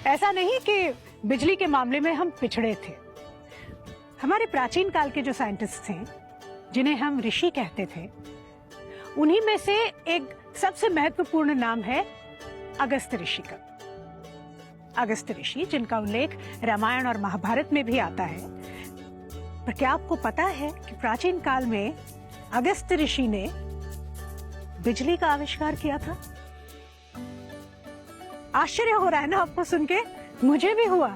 ऐसा नहीं कि बिजली के मामले में हम पिछड़े थे। हमारे प्राचीन काल के जो साइंटिस्ट थे, जिन्हें हम ऋषि कहते थे, उन्हीं में से एक सबसे महत्वपूर्ण नाम है अगस्त्य ऋषि का। अगस्त्य ऋषि, जिनका उल्लेख रामायण और महाभारत में भी आता है। पर क्या आपको पता है कि प्राचीन काल में अगस्त्य ऋषि ने बिजली का आविष्कार किया था? आश्चर्य हो रहा है ना आपको सुन के? मुझे भी हुआ।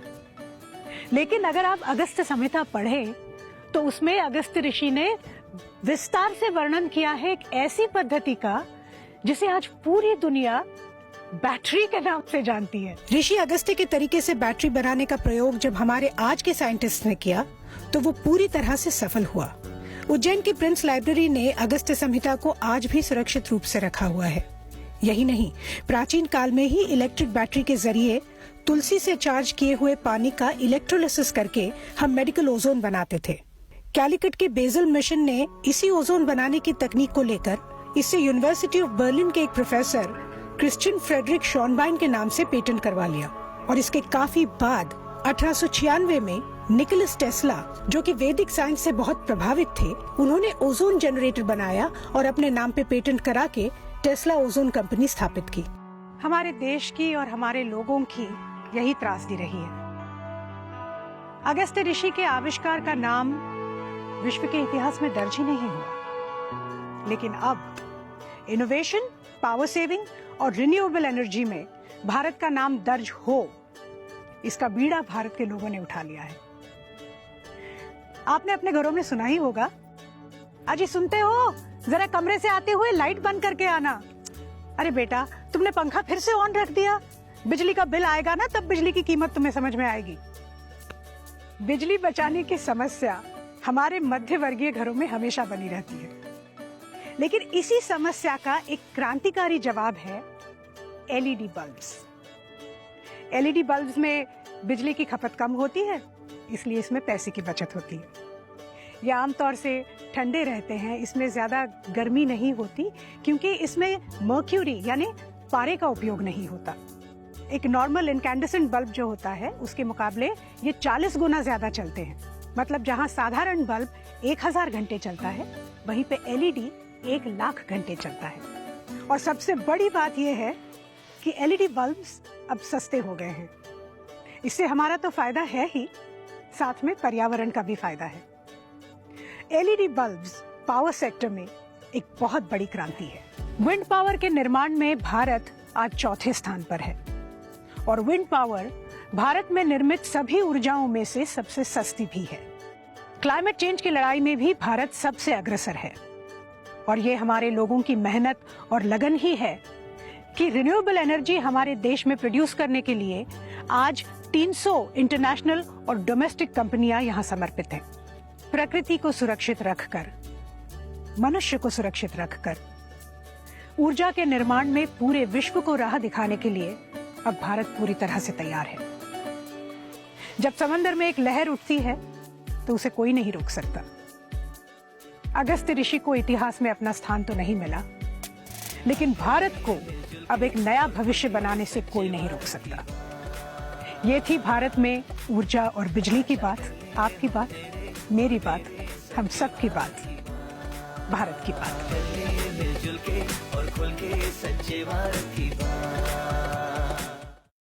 लेकिन अगर आप अगस्त्य संहिता पढ़ें तो उसमें अगस्त्य ऋषि ने विस्तार से वर्णन किया है एक ऐसी पद्धति का जिसे आज पूरी दुनिया बैटरी के नाम से जानती है। ऋषि अगस्त्य के तरीके से बैटरी बनाने का प्रयोग जब हमारे आज के साइंटिस्ट ने किया तो वो पूरी तरह से सफल हुआ। उज्जैन की प्रिंस लाइब्रेरी ने अगस्त्य संहिता को आज भी सुरक्षित रूप से रखा हुआ है। यही नहीं, प्राचीन काल में ही इलेक्ट्रिक बैटरी के जरिए तुलसी से चार्ज किए हुए पानी का इलेक्ट्रोलिसिस करके हम मेडिकल ओजोन बनाते थे। कैलिकट के बेजल मिशन ने इसी ओजोन बनाने की तकनीक को लेकर इसे यूनिवर्सिटी ऑफ बर्लिन के एक प्रोफेसर क्रिश्चियन फ्रेडरिक शॉनबाइन के नाम से पेटेंट करवा लिया। और इसके काफी बाद 1896 में निकोलस टेस्ला, जो कि वैदिक साइंस से बहुत प्रभावित थे, उन्होंने ओजोन जनरेटर बनाया और अपने नाम पे पेटेंट करा के टेस्ला ओजोन कंपनी स्थापित की। हमारे देश की और हमारे लोगों की यही त्रासदी रही है। अगस्त्य ऋषि के आविष्कार का नाम विश्व के इतिहास में दर्ज ही नहीं हुआ। लेकिन अब इनोवेशन, पावर सेविंग और रिन्यूएबल एनर्जी में भारत का नाम दर्ज हो, इसका बीड़ा भारत के लोगों ने उठा लिया है। आपने अपने घरों में सुना ही होगा, अजी सुनते हो, जरा कमरे से आते हुए लाइट बंद करके आना। अरे बेटा, तुमने पंखा फिर से ऑन रख दिया। बिजली का बिल आएगा ना, तब बिजली की कीमत तुम्हें समझ में आएगी। बिजली बचाने की समस्या हमारे मध्य वर्गीय घरों में हमेशा बनी रहती है। लेकिन इसी समस्या का एक क्रांतिकारी जवाब है एलईडी बल्ब्स। एलईडी बल्ब्स में बिजली की खपत कम होती है, इसलिए इसमें पैसे की बचत होती है। ये आमतौर से ठंडे रहते हैं, इसमें ज्यादा गर्मी नहीं होती क्योंकि इसमें मर्क्यूरी यानी पारे का उपयोग नहीं होता। एक नॉर्मल इनकैंडेसेंट बल्ब जो होता है उसके मुकाबले ये 40 गुना ज्यादा चलते हैं। मतलब जहां साधारण बल्ब 1000 घंटे चलता है, वहीं पे एलईडी 1,00,000 घंटे चलता है। और सबसे बड़ी बात यह है कि एलईडी बल्ब्स अब सस्ते हो गए हैं। इससे हमारा तो फायदा है ही, साथ में पर्यावरण का भी फायदा है। एलईडी बल्ब्स पावर सेक्टर में एक बहुत बड़ी क्रांति है। विंड पावर के निर्माण में भारत आज चौथे स्थान पर है और विंड पावर भारत में निर्मित सभी ऊर्जाओं में से सबसे सस्ती भी है। क्लाइमेट चेंज की लड़ाई में भी भारत सबसे अग्रसर है और ये हमारे लोगों की मेहनत और लगन ही है कि रिन्यूएबल एनर्जी हमारे देश में प्रोड्यूस करने के लिए आज 300 इंटरनेशनल और डोमेस्टिक कंपनियां यहां समर्पित हैं। प्रकृति को सुरक्षित रखकर, मनुष्य को सुरक्षित रखकर ऊर्जा के निर्माण में पूरे विश्व को राह दिखाने के लिए अब भारत पूरी तरह से तैयार है। जब समंदर में एक लहर उठती है तो उसे कोई नहीं रोक सकता। अगस्त्य ऋषि को इतिहास में अपना स्थान तो नहीं मिला, लेकिन भारत को अब एक नया भविष्य बनाने से कोई नहीं रोक सकता। ये थी भारत में ऊर्जा और बिजली की बात, आपकी बात, मेरी बात, हम सब की बात, भारत की बात। मिलजुल के और खुल के सच्चे भारत की बात।